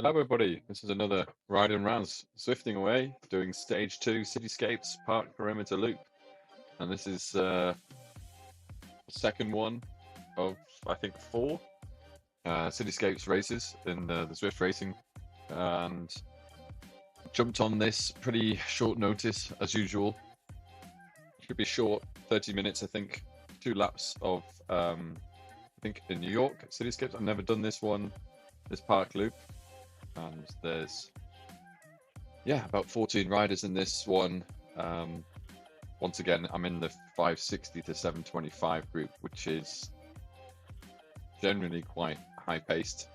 Hello everybody, this is another Ride and Rounds, Zwifting away, doing stage 2 Cityscapes Park Perimeter Loop. And this is the second one of, I think, 4 Cityscapes races in the Zwift Racing. And jumped on this pretty short notice as usual. Should be short, 30 minutes I think, 2 laps of, I think in New York Cityscapes. I've never done this one, this park loop. And there's about 14 riders in this one. Once again, I'm in the 560 to 725 group, which is generally quite high paced.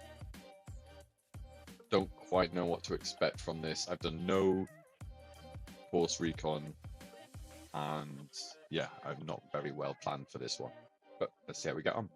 Don't quite know what to expect from this. I've done no course recon, and I'm not very well planned for this one, but let's see how we get on.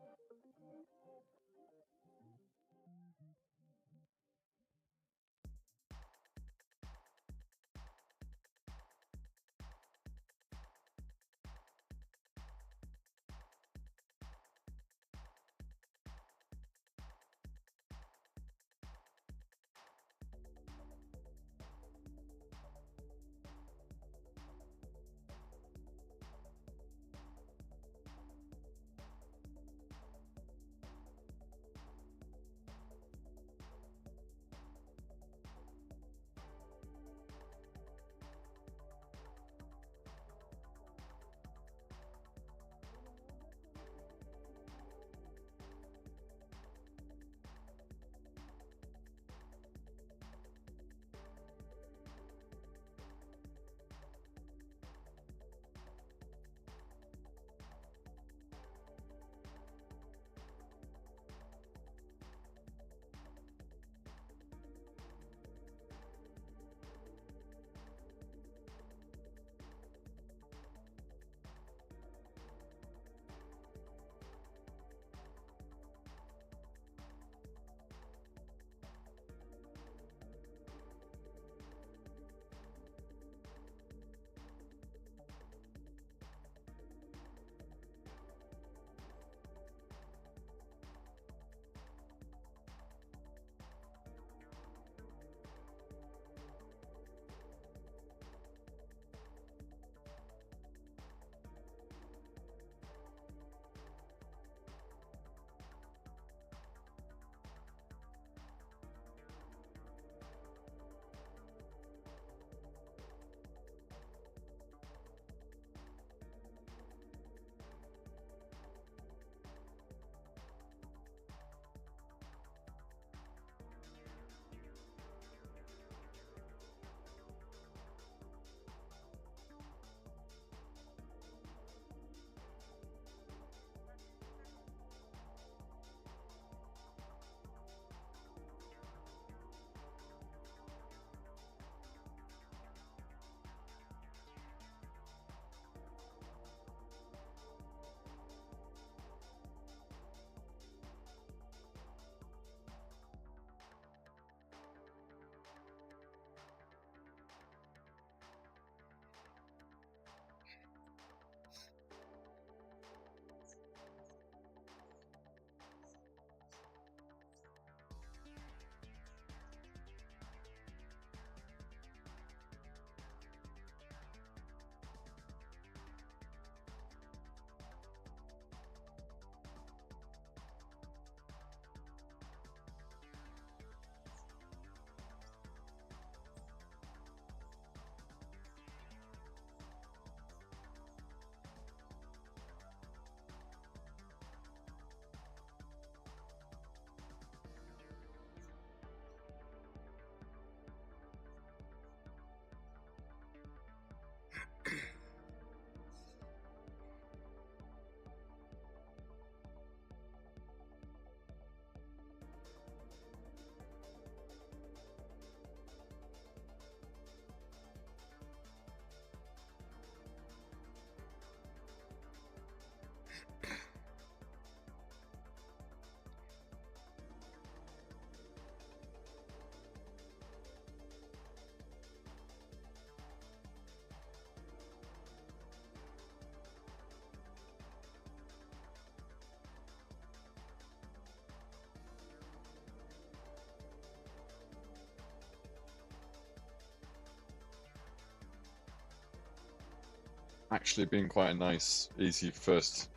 actually been quite a nice, easy first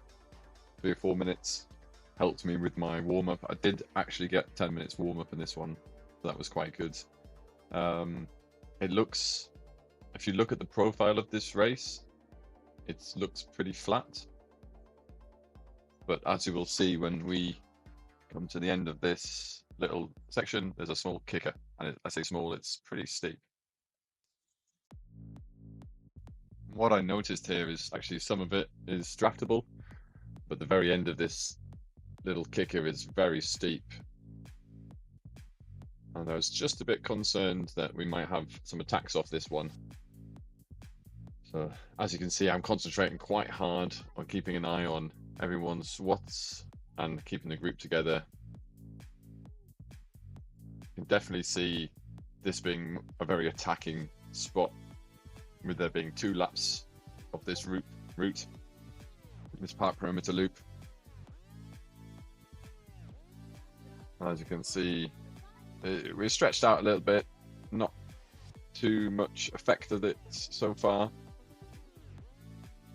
3 or 4 minutes. Helped me with my warm-up. I did actually get 10 minutes warm-up in this one. So that was quite good. It looks, if you look at the profile of this race, it looks pretty flat. But as you will see when we come to the end of this little section, there's a small kicker. And I say small, it's pretty steep. What I noticed here is actually some of it is draftable, but the very end of this little kicker is very steep. And I was just a bit concerned that we might have some attacks off this one. So as you can see, I'm concentrating quite hard on keeping an eye on everyone's watts and keeping the group together. You can definitely see this being a very attacking spot, with there being 2 laps of this route, this park perimeter loop. As you can see, we're stretched out a little bit, not too much affected it so far,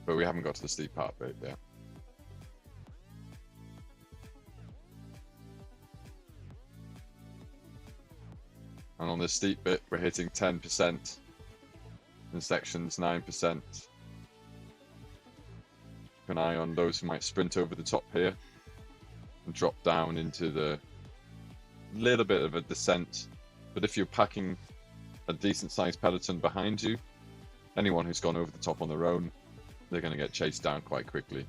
but we haven't got to the steep part bit yet. And on this steep bit, we're hitting 10%, in sections 9%. Keep an eye on those who might sprint over the top here and drop down into the little bit of a descent. But if you're packing a decent sized peloton behind you, anyone who's gone over the top on their own, they're going to get chased down quite quickly.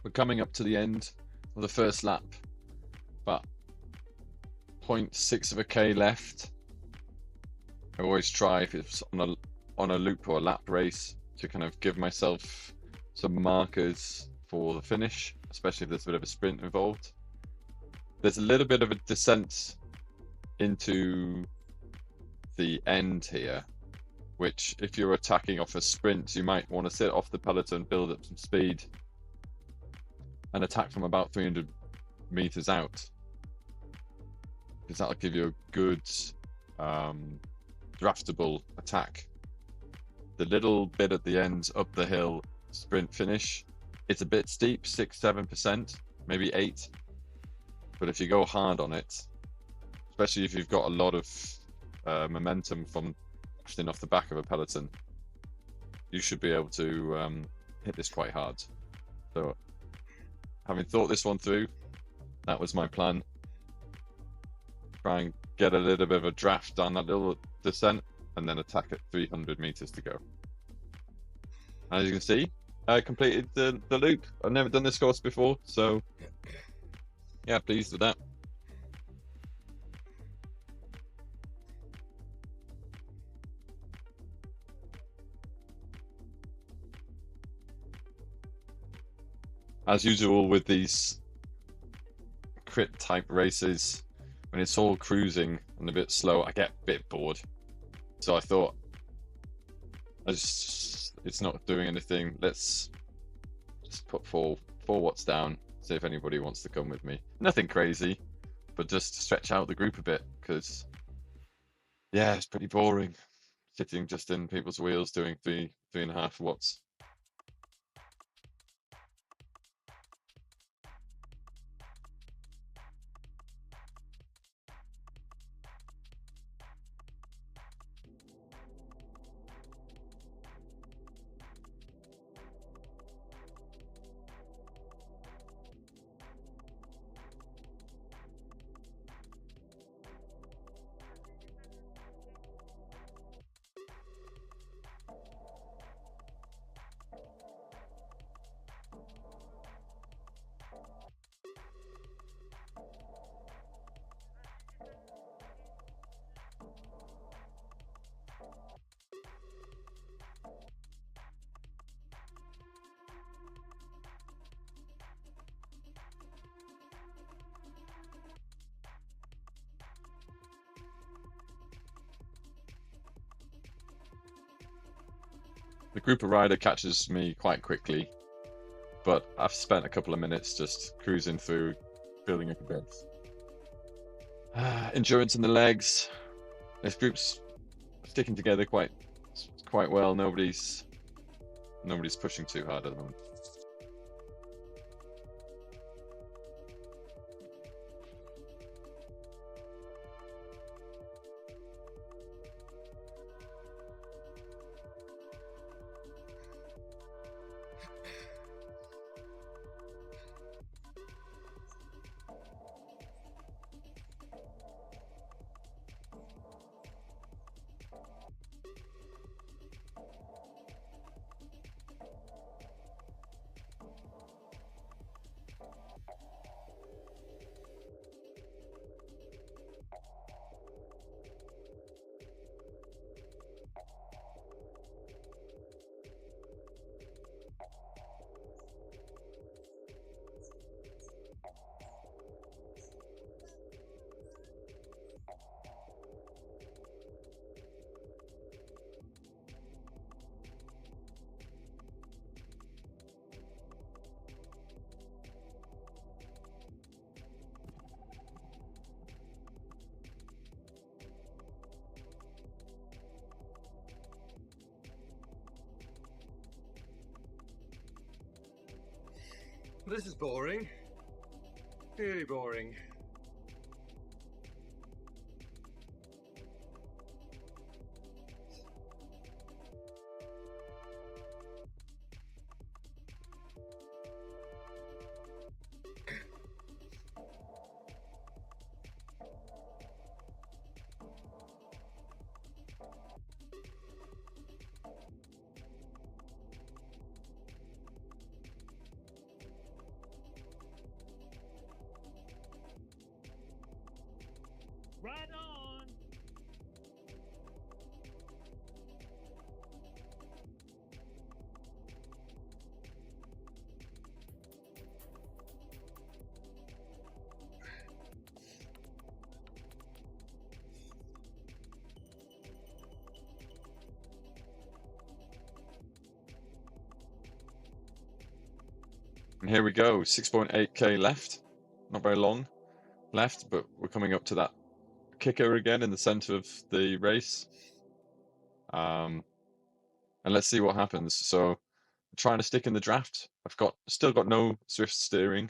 We're coming up to the end of the first lap. About 0.6 of a K left. I always try, if it's on a loop or a lap race, to kind of give myself some markers for the finish, especially if there's a bit of a sprint involved. There's a little bit of a descent into the end here, which if you're attacking off a sprint, you might want to sit off the peloton, build up some speed, and attack from about 300 meters out, because that'll give you a good draftable attack. The little bit at the end up the hill sprint finish, it's a bit steep, 6-7%, maybe 8, but if you go hard on it, especially if you've got a lot of momentum from drafting off the back of a peloton, you should be able to hit this quite hard. So having thought this one through, that was my plan. Try and get a little bit of a draft down that little descent and then attack at 300 meters to go. As you can see, I completed the loop. I've never done this course before, so yeah, pleased with that. As usual with these crit type races, when it's all cruising and a bit slow, I get a bit bored. So I thought, it's not doing anything. Let's just put four watts down, see if anybody wants to come with me. Nothing crazy, but just to stretch out the group a bit, because yeah, it's pretty boring sitting just in people's wheels doing 3.5 watts. The group of rider catches me quite quickly, but I've spent a couple of minutes just cruising through, building up a bit. Endurance in the legs. This group's sticking together quite well. Nobody's pushing too hard at the moment. This is boring. Really boring. And here we go, 6.8k left. Not very long left, but we're coming up to that kicker again in the center of the race. And let's see what happens. So trying to stick in the draft. I've still got no Zwift steering.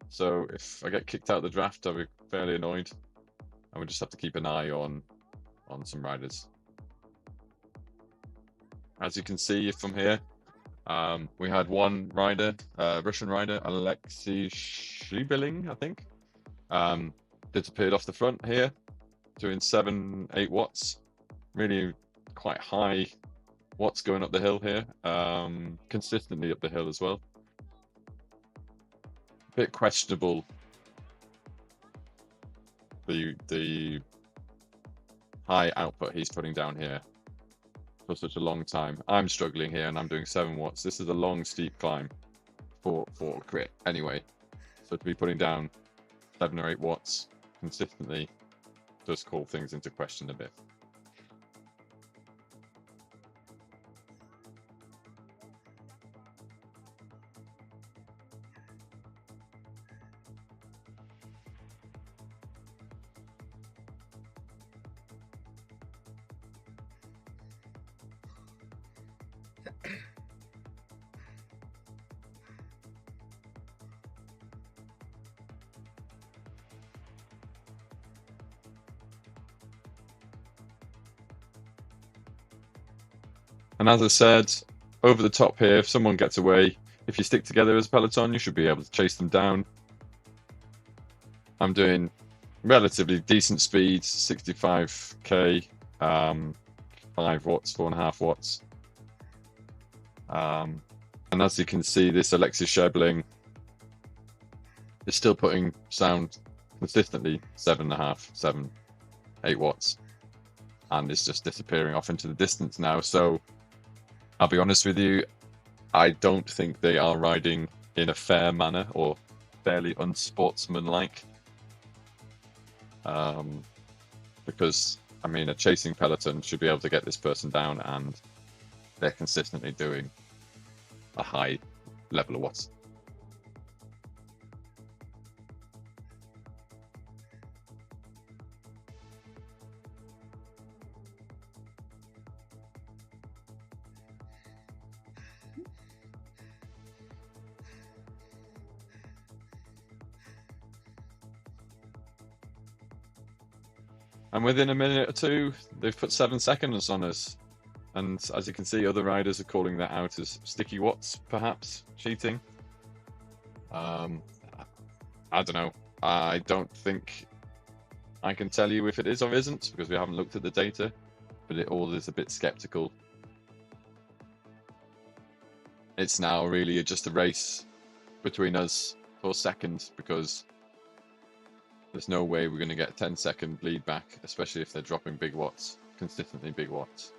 So if I get kicked out of the draft, I'll be fairly annoyed. I would just have to keep an eye on some riders. As you can see from here, we had one rider, Russian rider, Alexei Shibeling, I think, disappeared off the front here, doing 7-8 watts. Really quite high watts going up the hill here, consistently up the hill as well. A bit questionable, the high output he's putting down here for such a long time. I'm struggling here and I'm doing 7 watts. This is a long, steep climb for crit anyway. So to be putting down 7 or 8 watts consistently does call things into question a bit. And as I said, over the top here, if someone gets away, if you stick together as a peloton, you should be able to chase them down. I'm doing relatively decent speed, 65k, 5 watts, 4.5 watts. And as you can see, this Alexei Shebling is still putting sound consistently 7.5, 7, 8 watts. And it's just disappearing off into the distance now. So I'll be honest with you, I don't think they are riding in a fair manner or fairly unsportsmanlike. Because, I mean, a chasing peloton should be able to get this person down, and they're consistently doing a high level of watts. And within a minute or two, they've put 7 seconds on us. And as you can see, other riders are calling that out as sticky watts, perhaps, cheating. I don't know. I don't think I can tell you if it is or isn't, because we haven't looked at the data, but it all is a bit skeptical. It's now really just a race between us for second, because there's no way we're going to get a 10-second lead back, especially if they're dropping big watts, consistently big watts.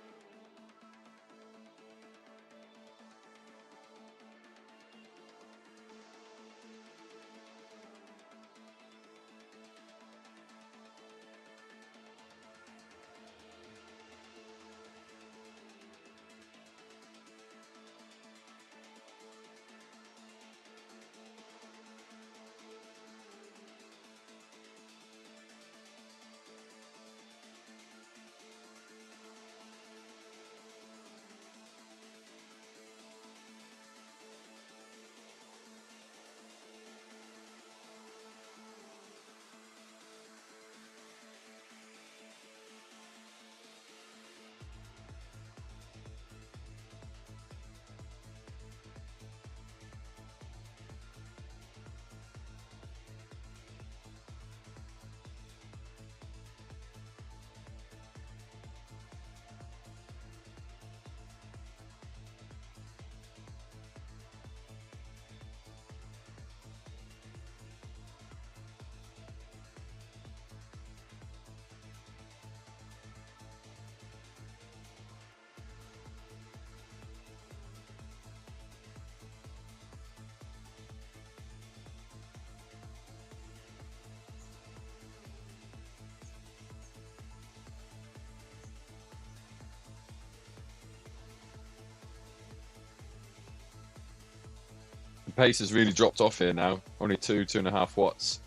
The pace has really dropped off here now. Only 2.5 watts.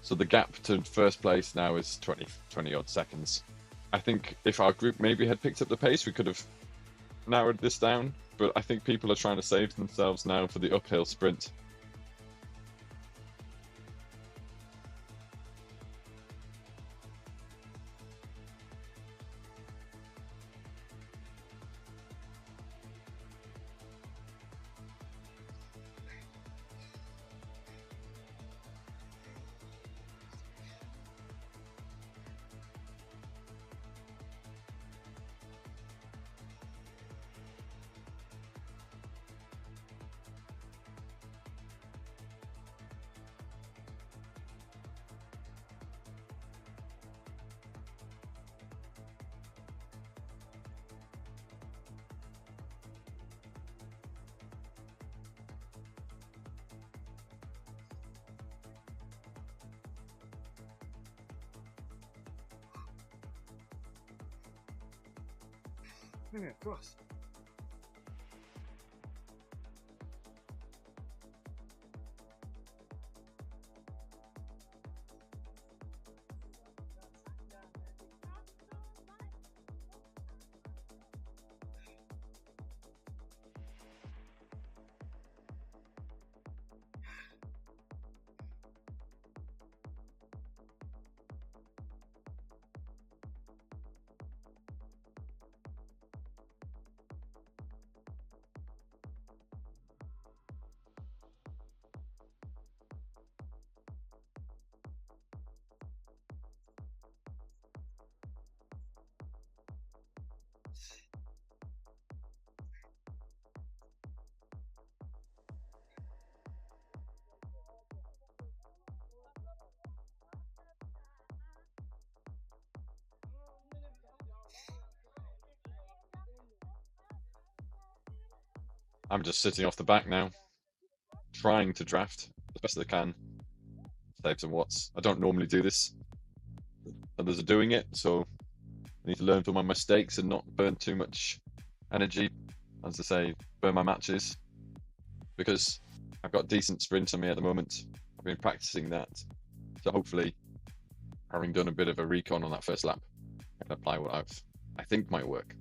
So the gap to first place now is 20 odd seconds. I think if our group maybe had picked up the pace, we could have narrowed this down. But I think people are trying to save themselves now for the uphill sprint. Yeah, of course. I'm just sitting off the back now, trying to draft as best as I can, save some watts. I don't normally do this. Others are doing it, so I need to learn from my mistakes and not burn too much energy, as I say, burn my matches, because I've got decent sprint on me at the moment. I've been practicing that, so hopefully, having done a bit of a recon on that first lap, I can apply what I think might work.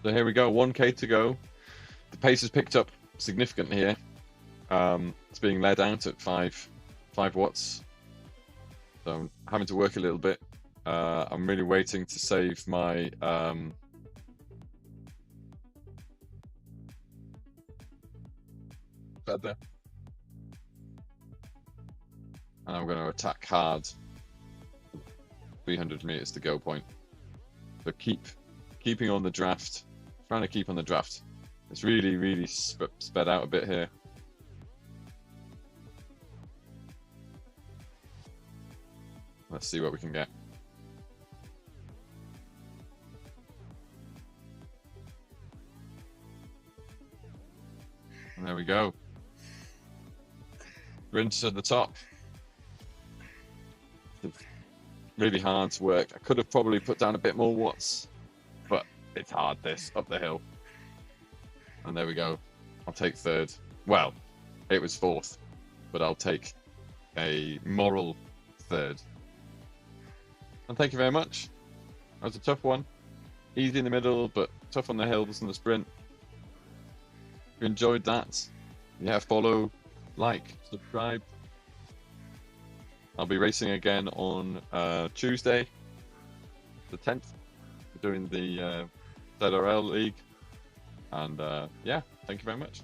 So here we go, 1K to go. The pace has picked up significantly here. It's being led out at 5 watts. So I'm having to work a little bit. I'm really waiting to save my feather. And I'm going to attack hard. 300 meters to go point. But keeping on the draft. Trying to keep on the draft. It's really sped out a bit here. Let's see what we can get. And there we go. Rinse at the top. Really hard to work. I could have probably put down a bit more watts, but it's hard this, up the hill. And there we go. I'll take third. Well, it was fourth, but I'll take a moral third. And thank you very much. That was a tough one. Easy in the middle, but tough on the hills and the sprint. If you enjoyed that, yeah, follow, like, subscribe. I'll be racing again on Tuesday, the 10th. We're doing the ZRL League. And yeah, thank you very much.